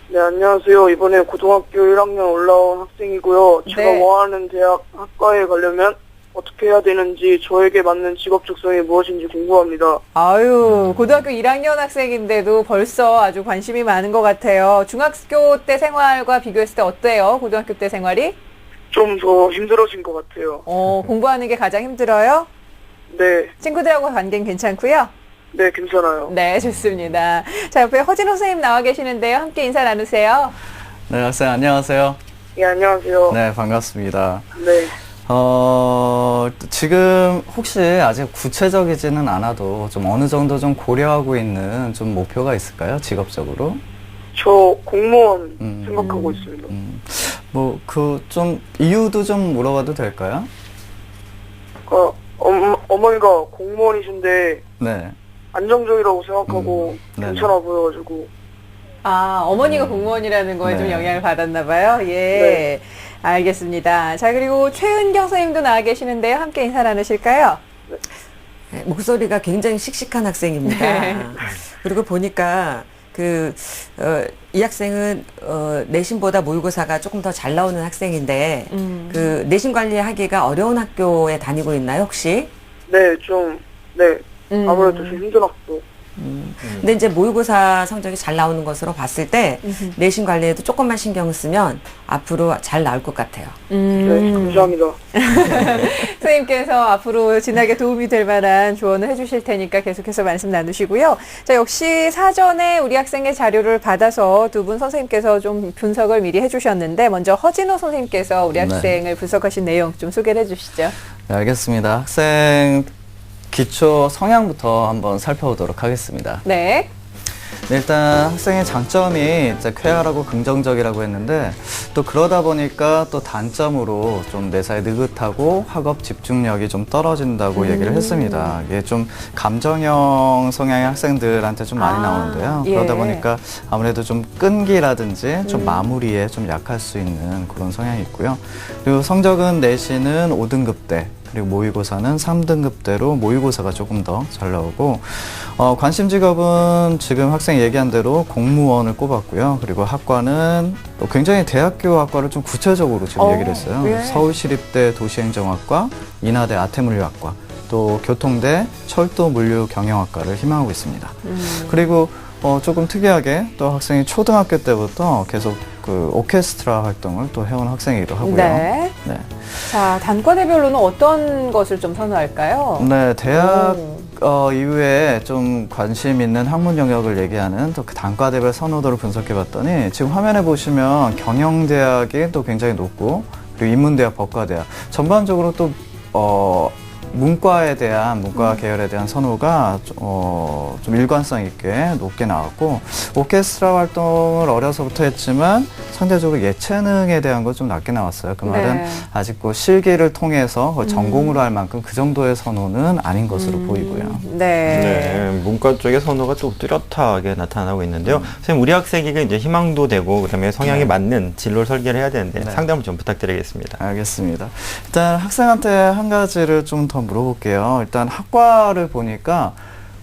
네, 안녕하세요. 이번에 고등학교 1학년 올라온 학생이고요. 제가 네. 원하는 대학 학과에 가려면 어떻게 해야 되는지, 저에게 맞는 직업 특성이 무엇인지 궁금합니다. 아유, 고등학교 1학년 학생인데도 벌써 아주 관심이 많은 것 같아요. 중학교 때 생활과 비교했을 때 어때요? 고등학교 때 생활이? 좀 더 힘들어진 것 같아요. 공부하는 게 가장 힘들어요? 네, 친구들하고 관계는 괜찮고요? 네, 괜찮아요. 네, 좋습니다. 자, 옆에 허진호 선생님 나와 계시는데요. 함께 인사 나누세요. 네, 학생 안녕하세요. 예, 안녕하세요. 네, 반갑습니다. 네. 지금 혹시 아직 구체적이지는 않아도 좀 어느 정도 좀 고려하고 있는 좀 목표가 있을까요? 직업적으로? 저 공무원 생각하고 있습니다. 뭐, 좀, 이유도 좀 물어봐도 될까요? 어머니가 공무원이신데 네. 안정적이라고 생각하고 네네. 괜찮아 보여가지고. 아, 어머니가 공무원이라는 거에 좀 네. 영향을 받았나 봐요. 예. 네. 알겠습니다. 자, 그리고 최은경 선생님도 나와 계시는데요. 함께 인사 나누실까요? 네, 목소리가 굉장히 씩씩한 학생입니다. 네. 그리고 보니까 이 학생은 내신보다 모의고사가 조금 더 잘 나오는 학생인데 그 내신 관리하기가 어려운 학교에 다니고 있나요, 혹시? 네, 좀, 네. 아무래도 좀 힘든 학교. 근데 이제 모의고사 성적이 잘 나오는 것으로 봤을 때 내신 관리에도 조금만 신경 쓰면 앞으로 잘 나올 것 같아요. 네, 감사합니다. 선생님께서 앞으로 진학에 도움이 될 만한 조언을 해주실 테니까 계속해서 말씀 나누시고요. 자, 역시 사전에 우리 학생의 자료를 받아서 두 분 선생님께서 좀 분석을 미리 해주셨는데 먼저 허진호 선생님께서 우리 학생을 분석하신 내용 좀 소개를 해주시죠. 네, 알겠습니다. 학생 기초 성향부터 한번 살펴보도록 하겠습니다. 네. 네, 일단 학생의 장점이 이제 쾌활하고 긍정적이라고 했는데 또 그러다 보니까 또 단점으로 좀 매사에 느긋하고 학업 집중력이 좀 떨어진다고 얘기를 했습니다. 이게 좀 감정형 성향의 학생들한테 좀 많이 나오는데요. 예. 그러다 보니까 아무래도 좀 끈기라든지 좀 마무리에 좀 약할 수 있는 그런 성향이 있고요. 그리고 성적은 내신은 5등급대 그리고 모의고사는 3등급대로 모의고사가 조금 더 잘 나오고 관심 직업은 지금 학생이 얘기한 대로 공무원을 꼽았고요. 그리고 학과는 또 굉장히 대학교 학과를 좀 구체적으로 지금 얘기를 했어요. 예. 서울시립대 도시행정학과, 인하대 아태물리학과, 또 교통대 철도물류경영학과를 희망하고 있습니다. 그리고 조금 특이하게 또 학생이 초등학교 때부터 계속 그 오케스트라 활동을 또 해온 학생이기도 하고요. 네. 네. 자, 단과대별로는 어떤 것을 좀 선호할까요? 네, 대학 이후에 좀 관심 있는 학문 영역을 얘기하는 또 그 단과대별 선호도를 분석해봤더니 지금 화면에 보시면 경영대학이 또 굉장히 높고 그리고 인문대학, 법과대학 전반적으로 또 문과 계열에 대한 선호가 좀 일관성 있게 높게 나왔고 오케스트라 활동을 어려서부터 했지만 상대적으로 예체능에 대한 건 좀 낮게 나왔어요. 그 말은 네. 아직 그 실기를 통해서 전공으로 할 만큼 그 정도의 선호는 아닌 것으로 보이고요. 네. 네, 문과 쪽의 선호가 또 뚜렷하게 나타나고 있는데요. 선생님, 우리 학생에게 이제 희망도 되고 그다음에 성향에 맞는 진로를 설계를 해야 되는데 네. 상담을 좀 부탁드리겠습니다. 알겠습니다. 일단 학생한테 한 가지를 좀 더 물어볼게요. 일단 학과를 보니까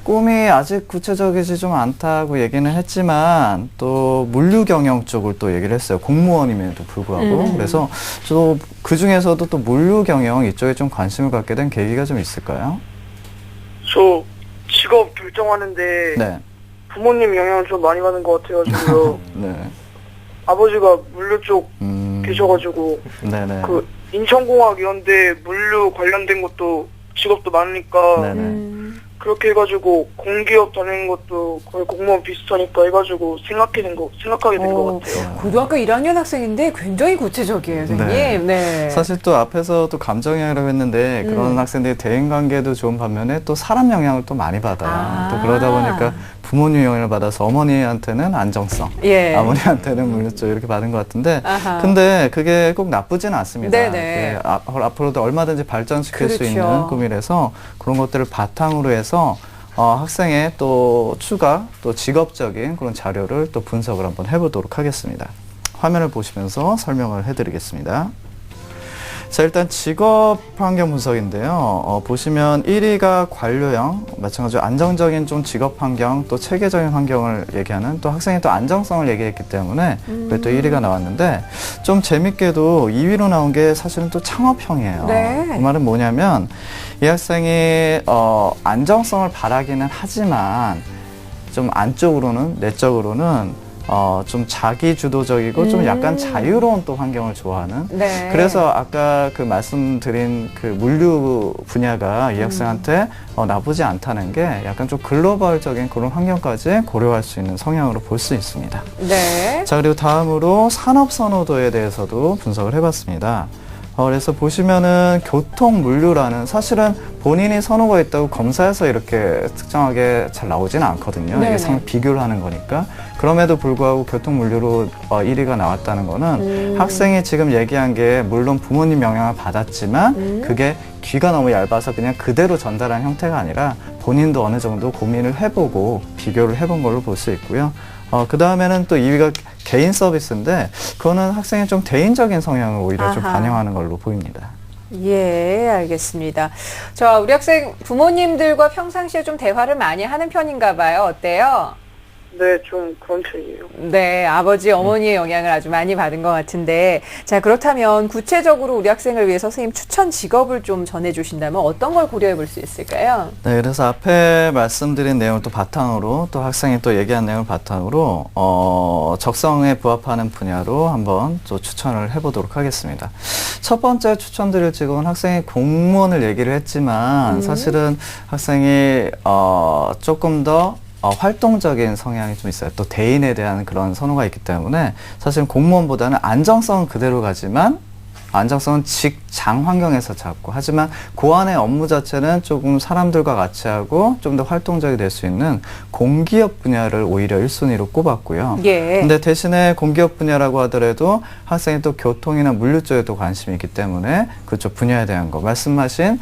꿈이 아직 구체적이지 좀 않다고 얘기는 했지만 또 물류경영 쪽을 또 얘기를 했어요. 공무원임에도 불구하고. 그래서 저 그 중에서도 또 물류경영 이쪽에 좀 관심을 갖게 된 계기가 좀 있을까요? 저 직업 결정하는데 네. 부모님 영향을 좀 많이 받은 것 같아가지고요. 네. 아버지가 물류 쪽 음. 계셔가지고 네네. 그 인천공학 이런데 물류 관련된 것도 직업도 많으니까 네네. 그렇게 해가지고 공기업 다니는 것도 거의 공무원 비슷하니까 해가지고 생각하게 된 것 같아요. 고등학교 1학년 학생인데 굉장히 구체적이에요, 선생님. 네. 네. 사실 또 앞에서 또 감정형이라고 했는데 그런 학생들이 대인관계도 좋은 반면에 또 사람 영향을 또 많이 받아요. 또 그러다 보니까 부모님 영향을 받아서 어머니한테는 안정성, 예. 아버님한테는 물류 쪽 이렇게 받은 것 같은데 아하. 근데 그게 꼭 나쁘지는 않습니다. 네네. 그게 앞으로도 얼마든지 발전시킬 수 그렇죠. 있는 꿈이라서 그런 것들을 바탕으로 해서 학생의 또 추가 또 직업적인 그런 자료를 또 분석을 한번 해보도록 하겠습니다. 화면을 보시면서 설명을 해드리겠습니다. 자, 일단 직업 환경 분석인데요. 보시면 1위가 관료형, 마찬가지로 안정적인 좀 직업 환경, 또 체계적인 환경을 얘기하는 또 학생이 또 안정성을 얘기했기 때문에 그게 또 1위가 나왔는데 좀 재밌게도 2위로 나온 게 사실은 또 창업형이에요. 네. 그 말은 뭐냐면 이 학생이 안정성을 바라기는 하지만 좀 안쪽으로는 내적으로는 좀 자기 주도적이고 좀 약간 자유로운 또 환경을 좋아하는. 네. 그래서 아까 그 말씀드린 그 물류 분야가 이 학생한테 나쁘지 않다는 게 약간 좀 글로벌적인 그런 환경까지 고려할 수 있는 성향으로 볼 수 있습니다. 네. 자, 그리고 다음으로 산업 선호도에 대해서도 분석을 해봤습니다. 그래서 보시면은 교통물류라는 사실은 본인이 선호가 있다고 검사해서 이렇게 특정하게 잘 나오지는 않거든요. 네네. 이게 비교를 하는 거니까. 그럼에도 불구하고 교통물류로 1위가 나왔다는 거는 학생이 지금 얘기한 게 물론 부모님 영향을 받았지만 그게 귀가 너무 얇아서 그냥 그대로 전달한 형태가 아니라 본인도 어느 정도 고민을 해보고 비교를 해본 걸로 볼 수 있고요. 그 다음에는 또 2위가 개인 서비스인데 그거는 학생의 좀 대인적인 성향을 오히려 좀 아하. 반영하는 걸로 보입니다. 예, 알겠습니다. 자, 우리 학생 부모님들과 평상시에 좀 대화를 많이 하는 편인가 봐요. 어때요? 네, 좀 그런 편이에요. 네, 아버지, 어머니의 영향을 아주 많이 받은 것 같은데, 자, 그렇다면 구체적으로 우리 학생을 위해서 선생님 추천 직업을 좀 전해주신다면 어떤 걸 고려해 볼 수 있을까요? 네, 그래서 앞에 말씀드린 내용을 또 바탕으로 또 학생이 또 얘기한 내용을 바탕으로 적성에 부합하는 분야로 한번 또 추천을 해보도록 하겠습니다. 첫 번째 추천드릴 직업은 학생이 공무원을 얘기를 했지만 사실은 학생이 조금 더 활동적인 성향이 좀 있어요. 또 대인에 대한 그런 선호가 있기 때문에 사실 공무원보다는 안정성은 그대로 가지만 안정성은 직장 환경에서 잡고 하지만 그 안의 업무 자체는 조금 사람들과 같이 하고 좀 더 활동적이 될 수 있는 공기업 분야를 오히려 1순위로 꼽았고요. 예. 근데 대신에 공기업 분야라고 하더라도 학생이 또 교통이나 물류 쪽에도 관심이 있기 때문에 그쪽 분야에 대한 거 말씀하신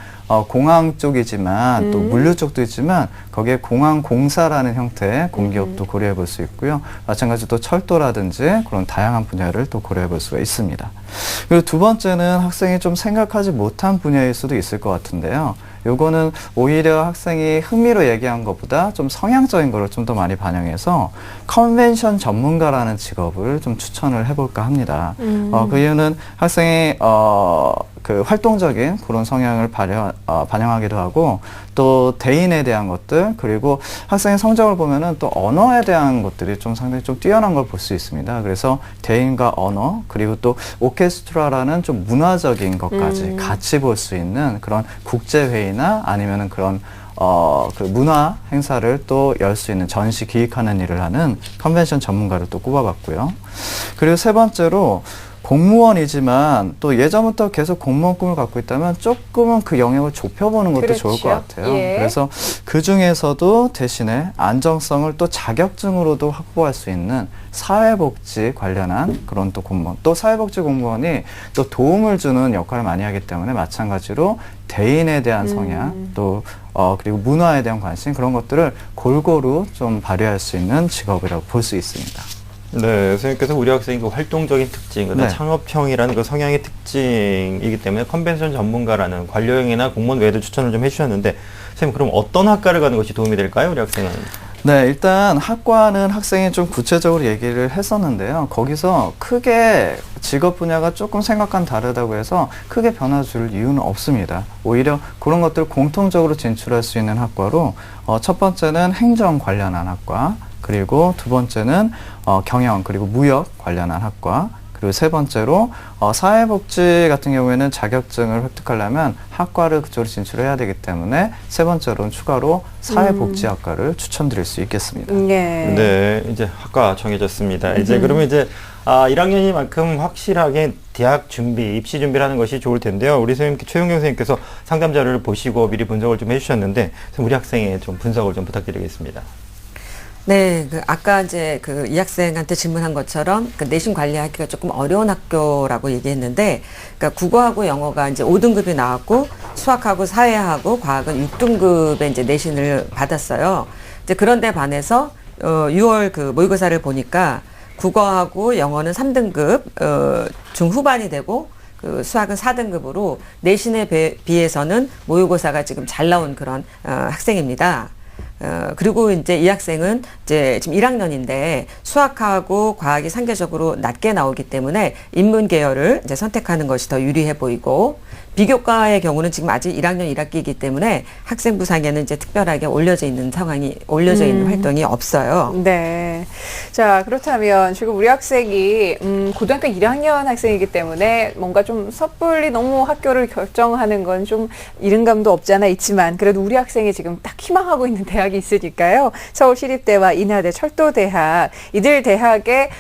공항 쪽이지만 또 물류 쪽도 있지만 거기에 공항공사라는 형태의 공기업도 고려해 볼 수 있고요. 마찬가지로 또 철도라든지 그런 다양한 분야를 또 고려해 볼 수가 있습니다. 그리고 두 번째는 학생이 좀 생각하지 못한 분야일 수도 있을 것 같은데요. 요거는 오히려 학생이 흥미로 얘기한 것보다 좀 성향적인 거를 좀 더 많이 반영해서 컨벤션 전문가라는 직업을 좀 추천을 해볼까 합니다. 그 이유는 학생이 그 활동적인 그런 성향을 반영하기도 하고 또 대인에 대한 것들 그리고 학생의 성적을 보면은 또 언어에 대한 것들이 좀 상당히 좀 뛰어난 걸 볼 수 있습니다. 그래서 대인과 언어 그리고 또 오케스트라라는 좀 문화적인 것까지 같이 볼 수 있는 그런 국제회의나 아니면은 그런 그 문화 행사를 또 열 수 있는 전시 기획하는 일을 하는 컨벤션 전문가를 또 꼽아봤고요. 그리고 세 번째로 공무원이지만 또 예전부터 계속 공무원 꿈을 갖고 있다면 조금은 그 영역을 좁혀보는 것도 그렇죠. 좋을 것 같아요. 예. 그래서 그 중에서도 대신에 안정성을 또 자격증으로도 확보할 수 있는 사회복지 관련한 그런 또 공무원, 또 사회복지 공무원이 또 도움을 주는 역할을 많이 하기 때문에 마찬가지로 대인에 대한 성향, 또 그리고 문화에 대한 관심 그런 것들을 골고루 좀 발휘할 수 있는 직업이라고 볼 수 있습니다. 네, 선생님께서 우리 학생이 그 활동적인 특징, 그다음 네. 창업형이라는 그 성향의 특징이기 때문에 컨벤션 전문가라는 관료형이나 공무원 외에도 추천을 좀 해주셨는데, 선생님 그럼 어떤 학과를 가는 것이 도움이 될까요, 우리 학생은? 네, 일단 학과는 학생이 좀 구체적으로 얘기를 했었는데요. 거기서 크게 직업 분야가 조금 생각과는 다르다고 해서 크게 변화 줄 이유는 없습니다. 오히려 그런 것들을 공통적으로 진출할 수 있는 학과로 첫 번째는 행정 관련한 학과, 그리고 두 번째는 경영 그리고 무역 관련한 학과, 그리고 세 번째로 사회복지 같은 경우에는 자격증을 획득하려면 학과를 그쪽으로 진출해야 되기 때문에 세 번째로는 추가로 사회복지학과를 추천드릴 수 있겠습니다. 네. 네, 이제 학과 정해졌습니다. 이제 그러면 이제 1학년이만큼 확실하게 대학 준비, 입시 준비를 하는 것이 좋을 텐데요. 우리 선생님, 최용경 선생님께서 상담 자료를 보시고 미리 분석을 좀 해주셨는데 우리 학생의 좀 분석을 좀 부탁드리겠습니다. 네, 아까 이제 이 학생한테 질문한 것처럼 내신 관리하기가 조금 어려운 학교라고 얘기했는데, 그러니까 국어하고 영어가 이제 5등급이 나왔고, 수학하고 사회하고 과학은 6등급의 이제 내신을 받았어요. 이제 그런데 반해서 6월 그 모의고사를 보니까 국어하고 영어는 3등급 중후반이 되고, 수학은 4등급으로 내신에 비해서는 모의고사가 지금 잘 나온 그런 학생입니다. 그리고 이제 이 학생은 이제 지금 1학년인데 수학하고 과학이 상대적으로 낮게 나오기 때문에 인문 계열을 이제 선택하는 것이 더 유리해 보이고, 비교과의 경우는 지금 아직 1학년 1학기이기 때문에 학생부 상에는 이제 특별하게 올려져 있는 활동이 없어요. 네. 자, 그렇다면 지금 우리 학생이 고등학교 1학년 학생이기 때문에 뭔가 좀 섣불리 너무 학교를 결정하는 건 좀 이른감도 없지 않아 있지만 그래도 우리 학생이 지금 딱 희망하고 있는 대학이 있으니까요. 서울시립대와 인하대, 철도대학, 이들 대학의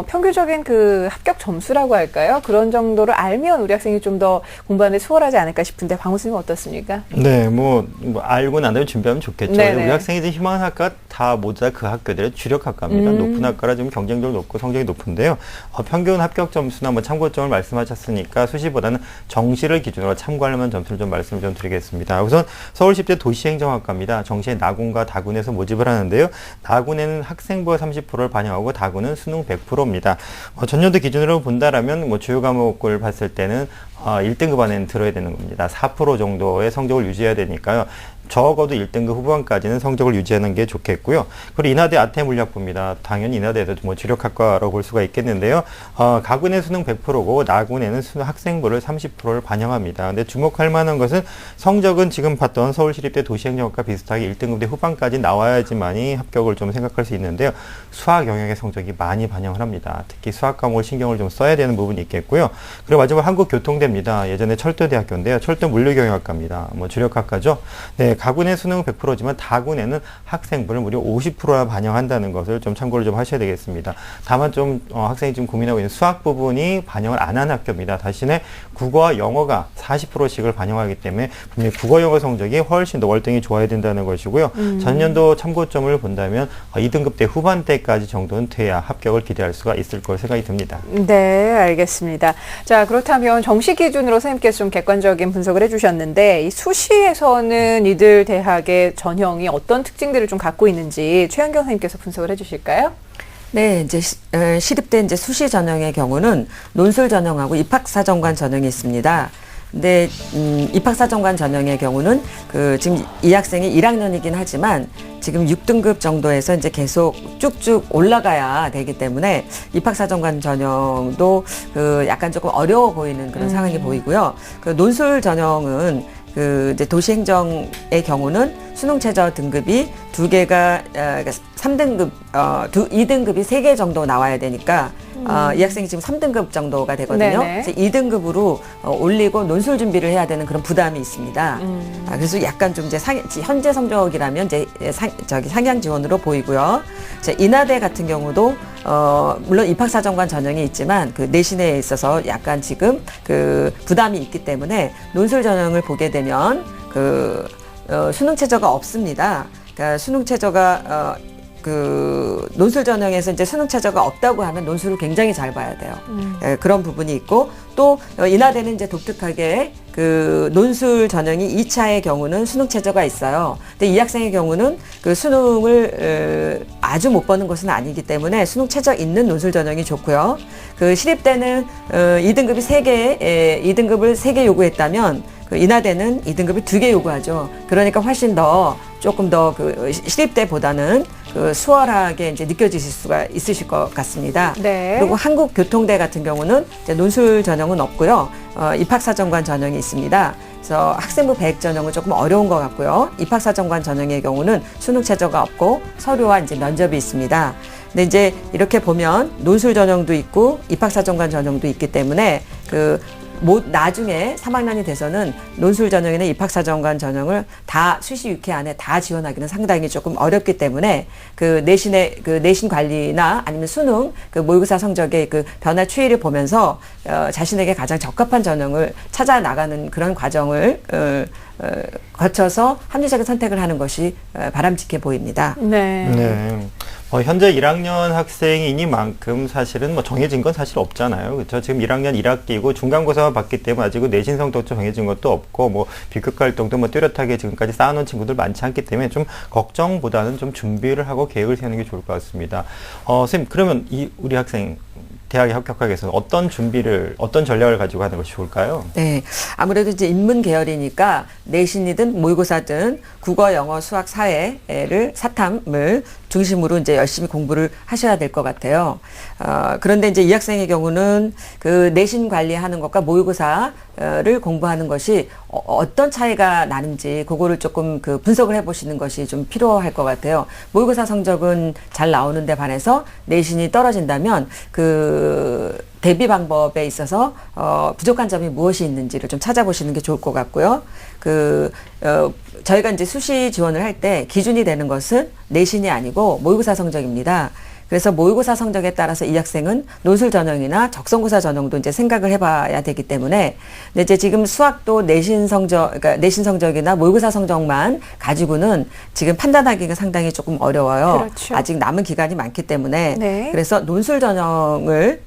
평균적인 그 합격 점수라고 할까요? 그런 정도를 알면 우리 학생이 좀 더 공부하는 데 수월하지 않을까 싶은데 박무 선생님 어떻습니까? 네, 뭐 알고 난 다음에 준비하면 좋겠죠. 네네. 우리 학생이 이제 희망하는 학과 다 모두 다 그 학교들의 주력 학과입니다. 높은 학과라 지금 경쟁률 높고 성적이 높은데요. 평균 합격 점수나 뭐 참고점을 말씀하셨으니까 수시보다는 정시를 기준으로 참고하려면 점수를 좀 말씀을 좀 드리겠습니다. 우선 서울시립대 도시행정학과입니다. 정시에 나군과 다군에서 모집을 하는데요. 나군에는 학생부가 30%를 반영하고 다군은 수능 100%입니다. 전년도 기준으로 본다라면 뭐 주요 과목을 봤을 때는 1등급 안에는 들어야 되는 겁니다. 4% 정도의 성적을 유지해야 되니까요. 적어도 1등급 후반까지는 성적을 유지하는 게 좋겠고요. 그리고 인하대 아태물리학부입니다. 당연히 인하대도 뭐 주력학과라고 볼 수가 있겠는데요. 가군의 수능 100%고 나군에는 수능 학생부를 30%를 반영합니다. 근데 주목할 만한 것은 성적은 지금 봤던 서울시립대 도시행정학과 비슷하게 1등급대 후반까지 나와야지만이 합격을 좀 생각할 수 있는데요. 수학 영역의 성적이 많이 반영을 합니다. 특히 수학 과목을 신경을 좀 써야 되는 부분이 있겠고요. 그리고 마지막 한국교통대입니다. 예전에 철도대학교인데요. 철도물류경영학과입니다. 뭐 주력학과죠. 네, 가군의 수능은 100%지만 다군에는 학생부를 무려 50%나 반영한다는 것을 좀 참고를 좀 하셔야 되겠습니다. 다만 좀 학생이 좀 고민하고 있는 수학 부분이 반영을 안 한 학교입니다. 대신에 국어와 영어가 40%씩을 반영하기 때문에 분명히 국어 영어 성적이 훨씬 더 월등히 좋아야 된다는 것이고요. 전년도 참고점을 본다면 2등급대 후반대까지 정도는 돼야 합격을 기대할 수가 있을 걸 생각이 듭니다. 네, 알겠습니다. 자, 그렇다면 정시 기준으로 선생님께서 좀 객관적인 분석을 해주셨는데 이 수시에서는 이들 대학의 전형이 어떤 특징들을 좀 갖고 있는지 최현경 선생님께서 분석을 해주실까요? 네, 이제 시립대 이제 수시 전형의 경우는 논술 전형하고 입학사정관 전형이 있습니다. 근데 입학사정관 전형의 경우는 지금 이 학생이 1학년이긴 하지만 지금 6등급 정도에서 이제 계속 쭉쭉 올라가야 되기 때문에 입학사정관 전형도 약간 조금 어려워 보이는 그런 상황이 보이고요. 논술 전형은 이제 도시행정의 경우는 수능 최저 등급이 2개가 3등급, 2등급이 3개 정도 나와야 되니까 이 학생이 지금 3등급 정도가 되거든요. 네네. 그래서 2등급으로 올리고 논술 준비를 해야 되는 그런 부담이 있습니다. 그래서 약간 좀 이제 현재 성적이라면 이제 상향 지원으로 보이고요. 인하대 같은 경우도 물론 입학사정관 전형이 있지만 내신에 있어서 약간 지금 부담이 있기 때문에 논술 전형을 보게 되면 수능 최저가 없습니다. 그러니까 수능 최저가 논술 전형에서 이제 수능 최저가 없다고 하면 논술을 굉장히 잘 봐야 돼요. 그런 부분이 있고 또 인하대는 이제 독특하게 논술 전형이 2차의 경우는 수능 최저가 있어요. 근데 이 학생의 경우는 수능을 아주 못 보는 것은 아니기 때문에 수능 최저 있는 논술 전형이 좋고요. 시립대는 2등급이 3개, 2등급을 3개 요구했다면 인하대는 2등급을 2개 요구하죠. 그러니까 훨씬 더 조금 더 시립대보다는 수월하게 이제 느껴지실 수가 있으실 것 같습니다. 네. 그리고 한국교통대 같은 경우는 이제 논술 전형은 없고요. 입학사정관 전형이 있습니다. 그래서 학생부 배액 전형은 조금 어려운 것 같고요. 입학사정관 전형의 경우는 수능 최저가 없고 서류와 이제 면접이 있습니다. 근데 이제 이렇게 보면 논술 전형도 있고 입학사정관 전형도 있기 때문에 나중에 3학년이 돼서는 논술 전형이나 입학사정관 전형을 다 수시 6회 안에 다 지원하기는 상당히 조금 어렵기 때문에 내신 관리나 아니면 수능 모의고사 성적의 변화 추이를 보면서 자신에게 가장 적합한 전형을 찾아 나가는 그런 과정을 거쳐서 합리적인 선택을 하는 것이 바람직해 보입니다. 네. 네. 현재 1학년 학생이니만큼 사실은 정해진 건 사실 없잖아요. 그렇죠? 지금 1학년 1학기고 중간고사만 봤기 때문에 아직은 내신 성적도 정해진 것도 없고 비극 활동도 뚜렷하게 지금까지 쌓아놓은 친구들 많지 않기 때문에 좀 걱정보다는 좀 준비를 하고 계획을 세우는 게 좋을 것 같습니다. 선생님, 그러면 우리 학생 대학에 합격하기 위해서 어떤 전략을 가지고 하는 것이 좋을까요? 네. 아무래도 이제 인문 계열이니까 내신이든 모의고사든 국어, 영어, 수학, 사회를 사탐을 중심으로 이제 열심히 공부를 하셔야 될 것 같아요. 그런데 이제 이 학생의 경우는 내신 관리하는 것과 모의고사를 공부하는 것이 어떤 차이가 나는지 그거를 조금 분석을 해보시는 것이 좀 필요할 것 같아요. 모의고사 성적은 잘 나오는데 반해서 내신이 떨어진다면 대비 방법에 있어서 부족한 점이 무엇이 있는지를 좀 찾아보시는 게 좋을 것 같고요. 저희가 이제 수시 지원을 할 때 기준이 되는 것은 내신이 아니고 모의고사 성적입니다. 그래서 모의고사 성적에 따라서 이 학생은 논술 전형이나 적성고사 전형도 이제 생각을 해봐야 되기 때문에, 근데 이제 지금 수학도 내신 성적이나 모의고사 성적만 가지고는 지금 판단하기가 상당히 조금 어려워요. 그렇죠. 아직 남은 기간이 많기 때문에. 네. 그래서 논술 전형을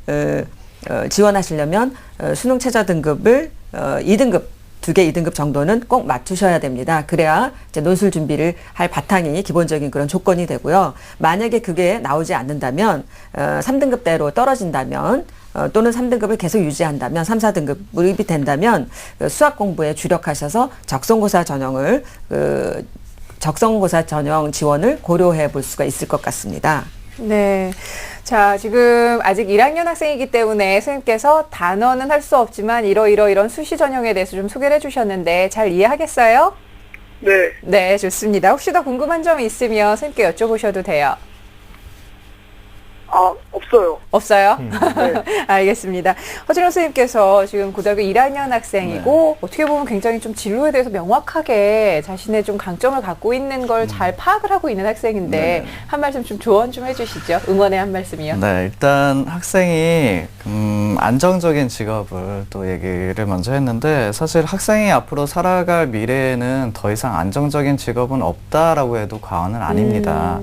지원하시려면 수능 최저 등급을 2등급 2개 2등급 정도는 꼭 맞추셔야 됩니다. 그래야 이제 논술 준비를 할 바탕이 기본적인 그런 조건이 되고요. 만약에 그게 나오지 않는다면 3등급대로 떨어진다면 또는 3등급을 계속 유지한다면 3, 4등급이 된다면 그 수학 공부에 주력하셔서 적성고사 전형 지원을 고려해 볼 수가 있을 것 같습니다. 네. 자, 지금 아직 1학년 학생이기 때문에 선생님께서 단어는 할 수 없지만 이런 수시 전형에 대해서 좀 소개를 해주셨는데 잘 이해하겠어요? 네. 네, 좋습니다. 혹시 더 궁금한 점이 있으면 선생님께 여쭤보셔도 돼요. 없어요. 없어요? 네. 알겠습니다. 허진호 선생님께서 지금 고등학교 1학년 학생이고 어떻게 보면 굉장히 좀 진로에 대해서 명확하게 자신의 좀 강점을 갖고 있는 걸 잘 파악을 하고 있는 학생인데 한 말씀 좀 조언 좀 해주시죠. 응원의 한 말씀이요. 네, 일단 학생이 안정적인 직업을 또 얘기를 먼저 했는데 사실 학생이 앞으로 살아갈 미래에는 더 이상 안정적인 직업은 없다라고 해도 과언은 아닙니다.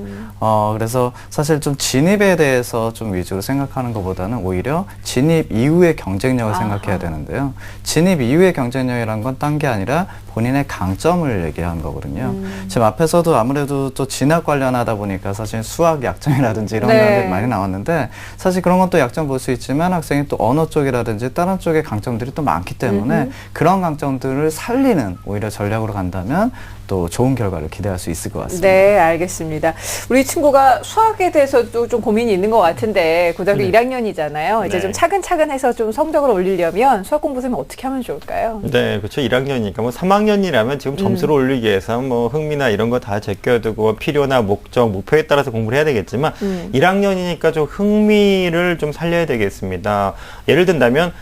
그래서 사실 좀 진입에 대해서 좀 위주로 생각하는 것보다는 오히려 진입 이후의 경쟁력을 생각해야 되는데요. 진입 이후의 경쟁력이란 건 딴 게 아니라 본인의 강점을 얘기하는 거거든요. 지금 앞에서도 아무래도 또 진학 관련하다 보니까 사실 수학 약점이라든지 이런 것들이 많이 나왔는데 사실 그런 건 또 약점 볼 수 있지만 학생이 또 언어 쪽이라든지 다른 쪽의 강점들이 또 많기 때문에 그런 강점들을 살리는 오히려 전략으로 간다면 또 좋은 결과를 기대할 수 있을 것 같습니다. 네, 알겠습니다. 우리 친구가 수학에 대해서도 좀 고민이 있는 것 같은데 고등학교 1학년이잖아요. 이제 좀 차근차근 해서 좀 성적을 올리려면 수학 공부 선생님 어떻게 하면 좋을까요? 네, 그렇죠. 1학년이니까 뭐 3학년이라면 지금 점수를 올리기 위해서 뭐 흥미나 이런 거 다 제껴두고 필요나 목적, 목표에 따라서 공부를 해야 되겠지만 1학년이니까 좀 흥미를 좀 살려야 되겠습니다. 예를 든다면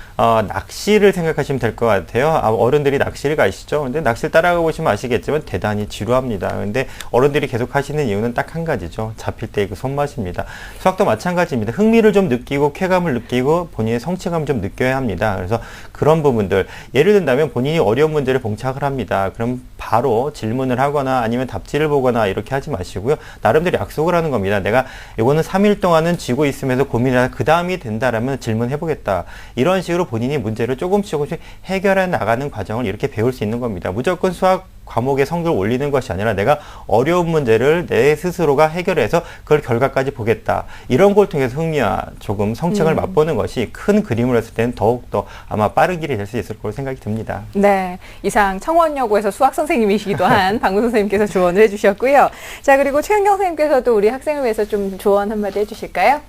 낚시를 생각하시면 될 것 같아요. 어른들이 낚시를 가시죠. 근데 낚시를 따라가 보시면 아시겠지만 대단히 지루합니다. 근데 어른들이 계속 하시는 이유는 딱 한 가지죠. 잡힐 때의 그 손맛입니다. 수학도 마찬가지입니다. 흥미를 좀 느끼고 쾌감을 느끼고 본인의 성취감을 좀 느껴야 합니다. 그래서 그런 부분들, 예를 든다면 본인이 어려운 문제를 봉착을 합니다. 그럼 바로 질문을 하거나 아니면 답지를 보거나 이렇게 하지 마시고요. 나름대로 약속을 하는 겁니다. 내가 이거는 3일 동안은 쥐고 있으면서 고민을 그 다음이 된다라면 질문해보겠다. 이런 식으로 본인이 문제를 조금씩 해결해 나가는 과정을 이렇게 배울 수 있는 겁니다. 무조건 수학 과목의 성적을 올리는 것이 아니라 내가 어려운 문제를 내 스스로가 해결해서 그걸 결과까지 보겠다. 이런 걸 통해서 흥미와 조금 성취감을 맛보는 것이 큰 그림으로 했을 때는 더욱더 아마 빠른 길이 될 수 있을 거로 생각이 듭니다. 네, 이상 청원여고에서 수학 선생님이시기도 한 방금 선생님께서 조언을 해주셨고요. 자, 그리고 최은경 선생님께서도 우리 학생을 위해서 좀 조언 한마디 해주실까요?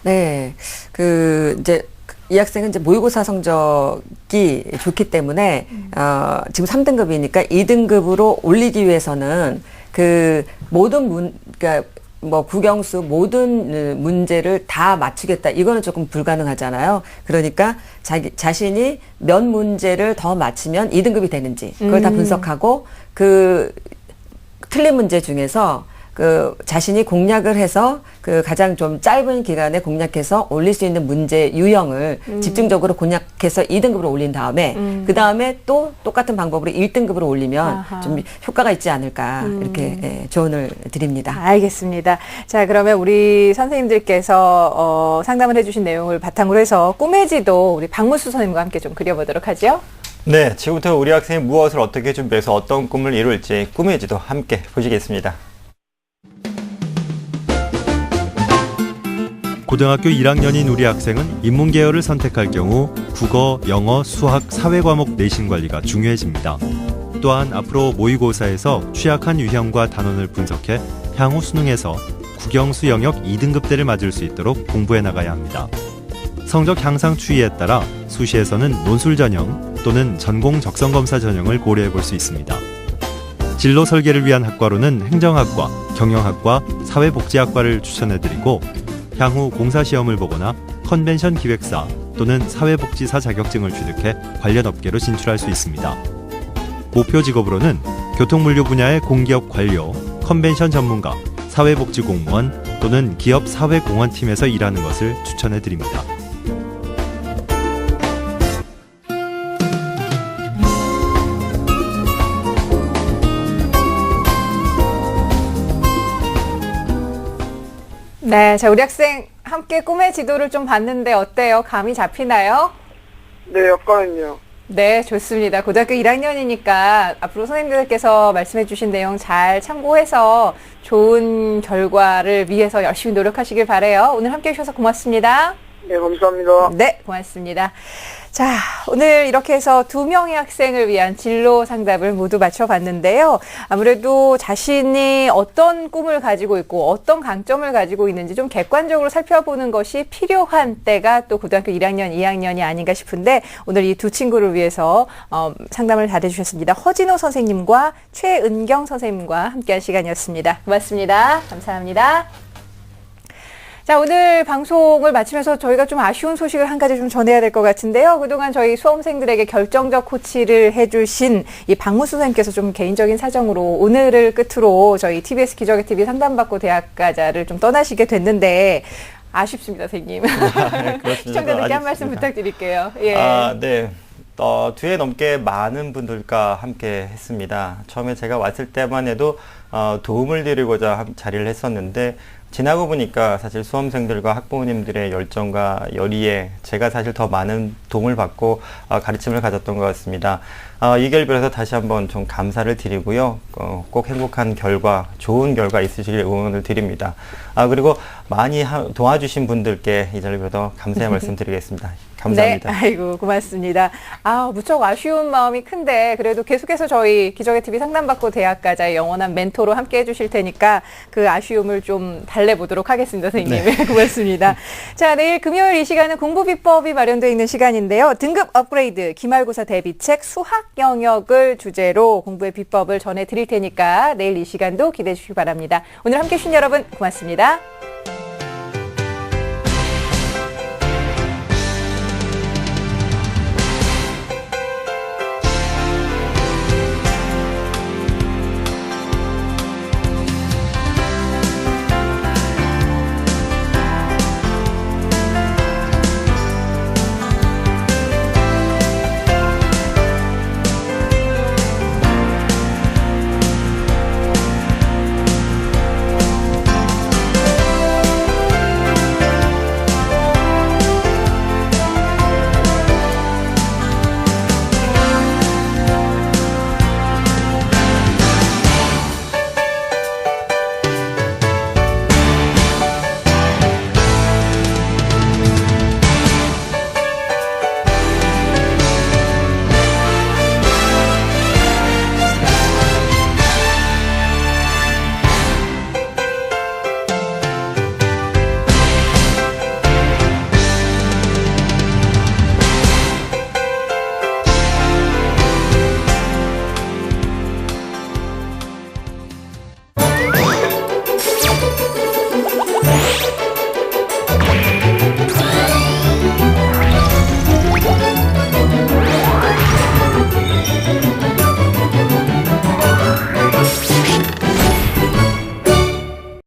네, 이 학생은 이제 모의고사 성적이 좋기 때문에 지금 3등급이니까 2등급으로 올리기 위해서는 그 모든 그러니까 뭐 국영수 모든 문제를 다 맞추겠다. 이거는 조금 불가능하잖아요. 그러니까 자신이 몇 문제를 더 맞추면 2등급이 되는지 그걸 다 분석하고 그 틀린 문제 중에서 그 자신이 공략을 해서 그 가장 좀 짧은 기간에 공략해서 올릴 수 있는 문제 유형을 집중적으로 공략해서 2등급으로 올린 다음에 그 다음에 또 똑같은 방법으로 1등급으로 올리면 좀 효과가 있지 않을까 이렇게 조언을 드립니다. 알겠습니다. 자, 그러면 우리 선생님들께서 상담을 해주신 내용을 바탕으로 해서 꿈의 지도 우리 박문수 선생님과 함께 좀 그려보도록 하죠. 네, 지금부터 우리 학생이 무엇을 어떻게 준비해서 어떤 꿈을 이룰지 꿈의 지도 함께 보시겠습니다. 고등학교 1학년인 우리 학생은 인문계열을 선택할 경우 국어, 영어, 수학, 사회과목 내신 관리가 중요해집니다. 또한 앞으로 모의고사에서 취약한 유형과 단원을 분석해 향후 수능에서 국영수 영역 2등급대를 맞을 수 있도록 공부해 나가야 합니다. 성적 향상 추이에 따라 수시에서는 논술 전형 또는 전공 적성검사 전형을 고려해 볼 수 있습니다. 진로 설계를 위한 학과로는 행정학과, 경영학과, 사회복지학과를 추천해드리고 향후 공사시험을 보거나 컨벤션 기획사 또는 사회복지사 자격증을 취득해 관련 업계로 진출할 수 있습니다. 목표 직업으로는 교통물류 분야의 공기업 관료, 컨벤션 전문가, 사회복지공무원 또는 기업 사회공헌팀에서 일하는 것을 추천해드립니다. 네, 자, 우리 학생 함께 꿈의 지도를 좀 봤는데 어때요? 감이 잡히나요? 네, 약간은요. 네, 좋습니다. 고등학교 1학년이니까 앞으로 선생님들께서 말씀해 주신 내용 잘 참고해서 좋은 결과를 위해서 열심히 노력하시길 바라요. 오늘 함께 해주셔서 고맙습니다. 네, 감사합니다. 네, 고맙습니다. 자, 오늘 이렇게 해서 2명의 학생을 위한 진로 상담을 모두 마쳐봤는데요. 아무래도 자신이 어떤 꿈을 가지고 있고 어떤 강점을 가지고 있는지 좀 객관적으로 살펴보는 것이 필요한 때가 또 고등학교 1학년, 2학년이 아닌가 싶은데 오늘 이 두 친구를 위해서 상담을 잘해주셨습니다. 허진호 선생님과 최은경 선생님과 함께한 시간이었습니다. 고맙습니다. 감사합니다. 자, 오늘 방송을 마치면서 저희가 좀 아쉬운 소식을 한 가지 좀 전해야 될 것 같은데요. 그동안 저희 수험생들에게 결정적 코치를 해주신 이 박무수 선생님께서 좀 개인적인 사정으로 오늘을 끝으로 저희 TBS 기적의 TV 상담받고 대학가자를 좀 떠나시게 됐는데 아쉽습니다, 선생님. 그렇습니다. 시청자들께 한 말씀 부탁드릴게요. 예. 네. 2회 넘게 많은 분들과 함께 했습니다. 처음에 제가 왔을 때만 해도 도움을 드리고자 자리를 했었는데 지나고 보니까 사실 수험생들과 학부모님들의 열정과 열의에 제가 사실 더 많은 도움을 받고 가르침을 가졌던 것 같습니다. 이 결별에서 다시 한번 좀 감사를 드리고요. 꼭 행복한 결과, 좋은 결과 있으시길 응원을 드립니다. 그리고 많이 도와주신 분들께 이 자리를 빌어서 감사의 말씀 드리겠습니다. 감사합니다. 네, 아이고 고맙습니다. 무척 아쉬운 마음이 큰데 그래도 계속해서 저희 기적의 TV 상담받고 대학가자의 영원한 멘토로 함께 해주실 테니까 그 아쉬움을 좀 달래보도록 하겠습니다, 선생님. 네. 고맙습니다. 자, 내일 금요일 이 시간은 공부비법이 마련되어 있는 시간인데요. 등급 업그레이드 기말고사 대비책 수학 영역을 주제로 공부의 비법을 전해드릴 테니까 내일 이 시간도 기대해 주시기 바랍니다. 오늘 함께 해주신 여러분 고맙습니다.